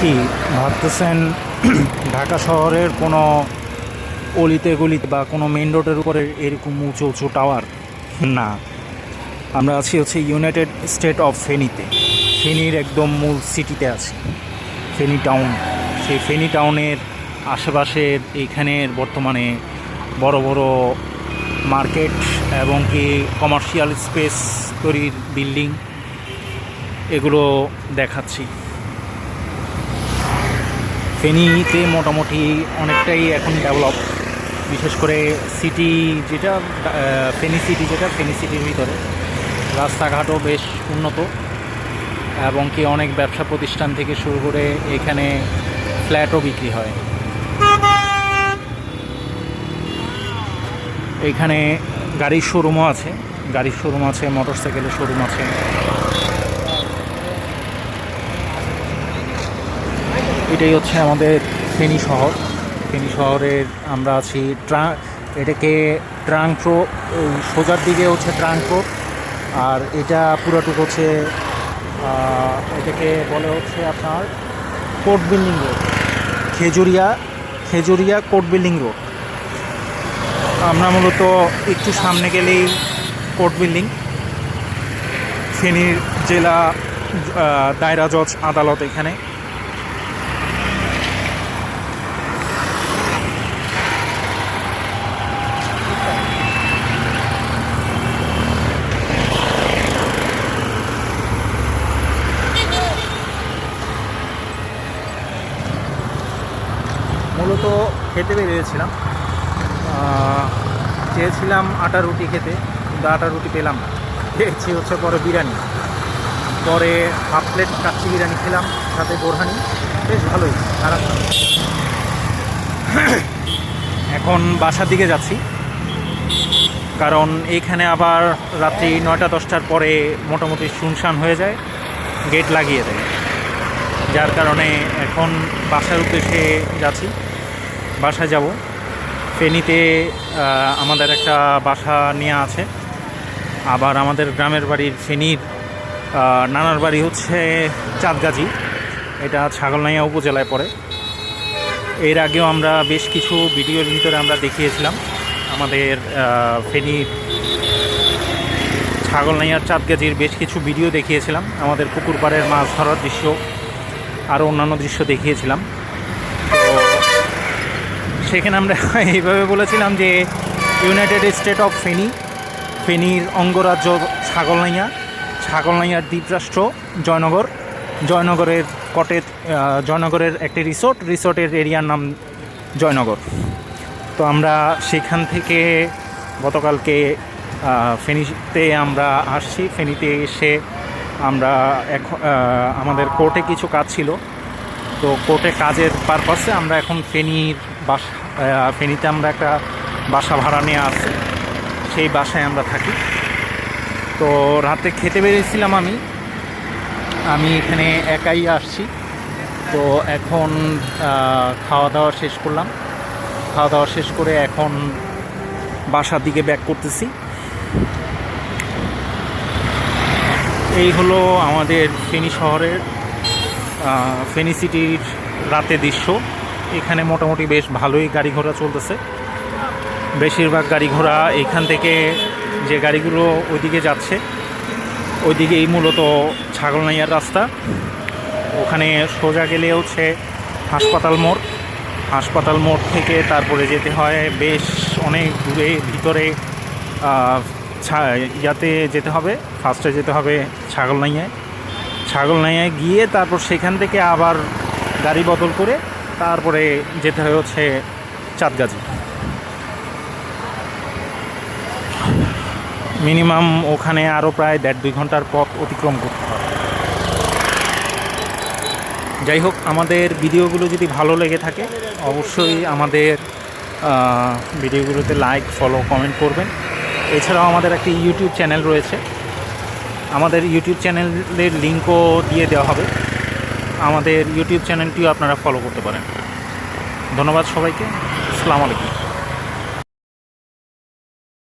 কি ভাবতেছেন ঢাকা শহরের কোনো অলিতে গলিতে বা কোনো মেইন রোডের উপরে এরকম উঁচু উঁচু টাওয়ার? না, আমরা আছি ইউনাইটেড স্টেট অফ ফেনীতে। ফেনীর একদম মূল সিটিতে আছি, ফেনী টাউন। সেই ফেনী টাউনের আশেপাশের এইখানের বর্তমানে বড় বড় মার্কেট এবং কি কমার্শিয়াল স্পেস তৈরির বিল্ডিং, এগুলো দেখাচ্ছি। ফেনীতে মোটামুটি অনেকটাই এখন ডেভেলপ, বিশেষ করে সিটি যেটা ফেনী সিটি, যেটা ফেনী সিটির ভিতরে রাস্তাঘাটও বেশ উন্নত এবং কি অনেক ব্যবসা প্রতিষ্ঠান থেকে শুরু করে এখানে ফ্ল্যাটও বিক্রি হয়। এইখানে গাড়ির শোরুমও আছে, মোটরসাইকেলের শোরুম আছে। এটাই হচ্ছে আমাদের ফেনী শহর। ফেনী শহরের আমরা আছি এটাকে ট্রাঙ্ক রোড, সোজার দিকে হচ্ছে ট্রাঙ্ক রোড, আর এটা পুরোটুকু হচ্ছে এটাকে বলে হচ্ছে আপনার court building road, Khejuria court building road. আমরা মূলত একটু সামনে গেলেই কোর্ট বিল্ডিং, ফেনীর জেলা দায়রা জজ আদালত এখানে। মূলত খেতে বেরিয়েছিলাম, চেয়েছিলাম আটা রুটি খেতে, কিন্তু আটা রুটি পেলাম না। খেয়েছি হচ্ছে পরে বিরিয়ানি, পরে হাফ প্লেট কাচ্চি বিরিয়ানি খেলাম, সাথে বোরহানি, বেশ ভালোই, খারাপ না। এখন বাসার দিকে যাচ্ছি, কারণ এইখানে আবার রাত্রি 9টা-10টার পরে মোটামুটি শুনশান হয়ে যায়, গেট লাগিয়ে দেয়, যার কারণে এখন বাসার উদ্দেশ্যে যাচ্ছি। বাসায় যাব। ফেনীতে আমাদের একটা বাসা নেওয়া আছে, আবার আমাদের গ্রামের বাড়ির ফেনীর নানার বাড়ি হচ্ছে চাঁদগাজী, এটা ছাগলনাইয়া উপজেলায় পড়ে। এর আগেও আমরা বেশ কিছু ভিডিওর ভিতরে আমরা দেখিয়েছিলাম আমাদের ফেনীর ছাগলনাইয়ার চাঁদগাজীর বেশ কিছু ভিডিও দেখিয়েছিলাম, আমাদের পুকুর পাড়ের মাছ ধরার দৃশ্য, আরও অন্যান্য দৃশ্য দেখিয়েছিলাম। তো সেখানে আমরা এইভাবে বলেছিলাম যে ইউনাইটেড স্টেট অফ ফেনীর অঙ্গরাজ্য ছাগলনাইয়ার দ্বীপরাষ্ট্র জয়নগরের একটি রিসোর্টের এরিয়ার নাম জয়নগর। তো আমরা সেখান থেকে গতকালকে ফেনীতে আমরা আসছি। ফেনীতে এসে আমরা আমাদের কোর্টে কিছু কাজ ছিল, তো কোর্টে কাজের পারপাসে আমরা এখন ফেনীতে আমরা একটা বাসা ভাড়া নিয়ে আসছি, সেই বাসায় আমরা থাকি। তো রাতে খেতে বেরিয়েছিলাম আমি এখানে একাই আসছি। তো এখন খাওয়া দাওয়া শেষ করলাম, খাওয়া দাওয়া শেষ করে এখন বাসার দিকে ব্যাক করতেছি। এই হলো আমাদের ফেনী শহরের ফেনী সিটির রাতে দৃশ্য। এখানে মোটামুটি বেশ ভালোই গাড়ি ঘোড়া চলতেছে, বেশিরভাগ গাড়ি ঘোড়া এখান থেকে যে গাড়িগুলো ওইদিকে যাচ্ছে, ওইদিকেই মূলত ছাগলনাইয়ার রাস্তা। ওখানে সোজা গেলে হচ্ছে হাসপাতাল মোড় থেকে তারপরে যেতে হয় বেশ অনেক দূরে, ভিতরে ইয়াতে যেতে হবে, ফার্স্টে যেতে হবে ছাগলনাইয়ায় গিয়ে তারপর সেখান থেকে আবার গাড়ি বদল করে তারপরে যেতে হয় হচ্ছে চাঁদগাজী। মিনিমাম ওখানে আরও প্রায় 1.5-2 ঘন্টার পথ অতিক্রম করতে হয়। যাই হোক, আমাদের ভিডিওগুলো যদি ভালো লেগে থাকে অবশ্যই আমাদের ভিডিওগুলোতে লাইক, ফলো, কমেন্ট করবেন। এছাড়াও আমাদের একটি ইউটিউব চ্যানেল রয়েছে, আমাদের ইউটিউব চ্যানেলের লিঙ্কও দিয়ে দেওয়া হবে, আমাদের ইউটিউব চ্যানেলটিও আপনারা ফলো করতে পারেন। ধন্যবাদ সবাইকে, আসসালামু আলাইকুম।